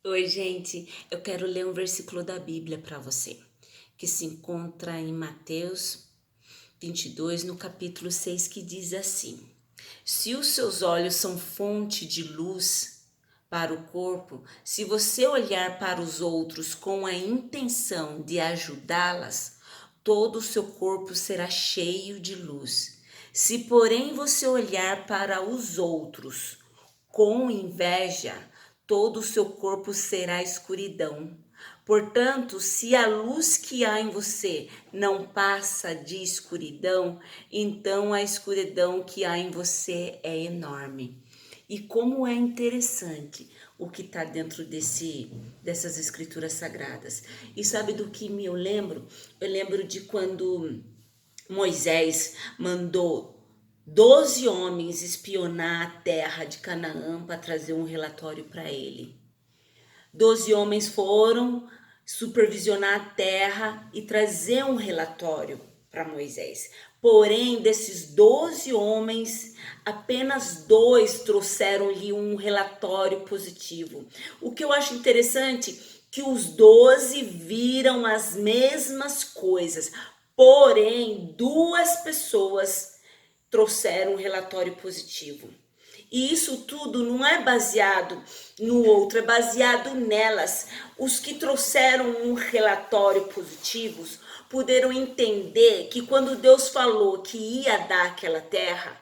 Oi, gente. Eu quero ler um versículo da Bíblia para você, que se encontra em Mateus 22, no capítulo 6, que diz assim: Se os seus olhos são fonte de luz para o corpo, se você olhar para os outros com a intenção de ajudá-las, todo o seu corpo será cheio de luz. Se, porém, você olhar para os outros com inveja, todo o seu corpo será escuridão. Portanto, se a luz que há em você não passa de escuridão, então a escuridão que há em você é enorme. E como é interessante o que está dentro dessas escrituras sagradas. E sabe do que eu lembro? Eu lembro de quando Moisés mandou 12 homens espionar a terra de Canaã para trazer um relatório para ele. 12 homens foram supervisionar a terra e trazer um relatório para Moisés. Porém, desses 12 homens, apenas 2 trouxeram-lhe um relatório positivo. O que eu acho interessante, que os 12 viram as mesmas coisas, porém, 2 pessoas trouxeram um relatório positivo. E isso tudo não é baseado no outro, é baseado nelas. Os que trouxeram um relatório positivo puderam entender que quando Deus falou que ia dar aquela terra,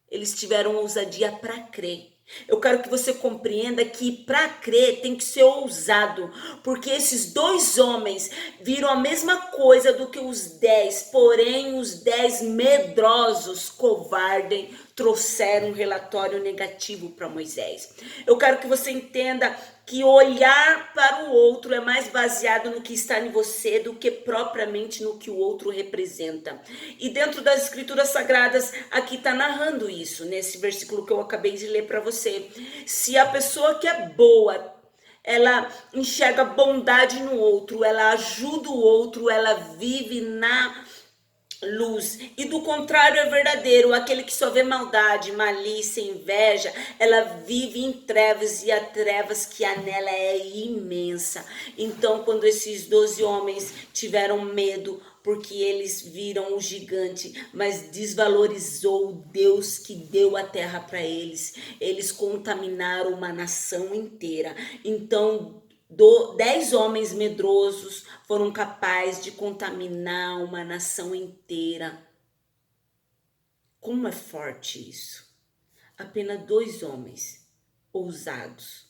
eles tiveram ousadia para crer. Eu quero que você compreenda que para crer tem que ser ousado, porque esses 2 homens viram a mesma coisa do que os 10, porém os 10 medrosos, covardes, trouxeram um relatório negativo para Moisés. Eu quero que você entenda que olhar para o outro é mais baseado no que está em você do que propriamente no que o outro representa. E dentro das escrituras sagradas, aqui está narrando isso, nesse versículo que eu acabei de ler para você. Se a pessoa que é boa, ela enxerga bondade no outro, ela ajuda o outro, ela vive na luz, e do contrário é verdadeiro, aquele que só vê maldade, malícia, inveja, ela vive em trevas, e a trevas que há nela é imensa. Então, quando esses 12 homens tiveram medo, porque eles viram o gigante, mas desvalorizou o Deus que deu a terra para eles, eles contaminaram uma nação inteira. Então, 10 homens medrosos foram capazes de contaminar uma nação inteira. Como é forte isso? Apenas 2 homens ousados,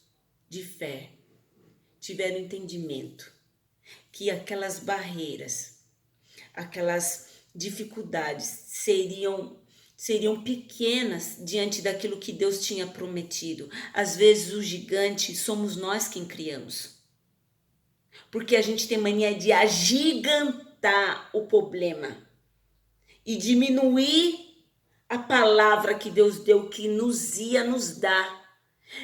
de fé, tiveram entendimento que aquelas barreiras, aquelas dificuldades seriam pequenas diante daquilo que Deus tinha prometido. Às vezes o gigante somos nós quem criamos, porque a gente tem mania de agigantar o problema e diminuir a palavra que Deus deu, que nos ia nos dar.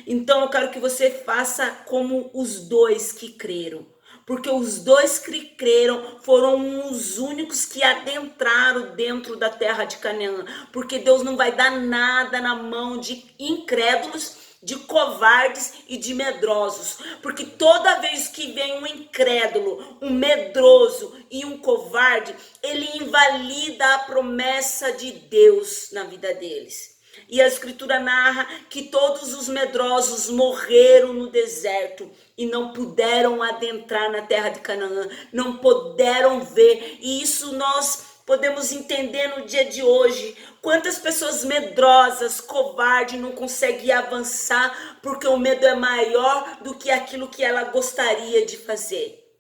Então eu quero que você faça como os 2 que creram, porque os 2 que creram foram os únicos que adentraram dentro da terra de Canaã, porque Deus não vai dar nada na mão de incrédulos, de covardes e de medrosos, porque toda vez que vem um incrédulo, um medroso e um covarde, ele invalida a promessa de Deus na vida deles. E a escritura narra que todos os medrosos morreram no deserto e não puderam adentrar na terra de Canaã, não puderam ver. E isso nós podemos entender no dia de hoje. Quantas pessoas medrosas, covardes, não conseguem avançar porque o medo é maior do que aquilo que ela gostaria de fazer.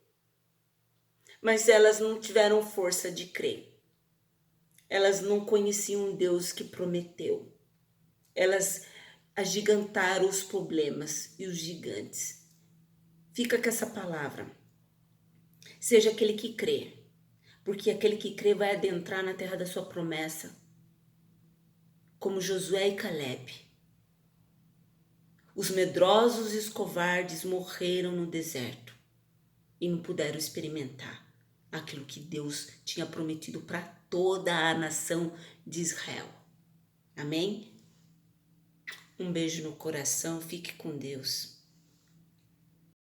Mas elas não tiveram força de crer. Elas não conheciam um Deus que prometeu. Elas agigantaram os problemas e os gigantes. Fica com essa palavra. Seja aquele que crê, porque aquele que crê vai adentrar na terra da sua promessa, como Josué e Caleb. Os medrosos e os covardes morreram no deserto e não puderam experimentar aquilo que Deus tinha prometido para toda a nação de Israel. Amém? Um beijo no coração, fique com Deus.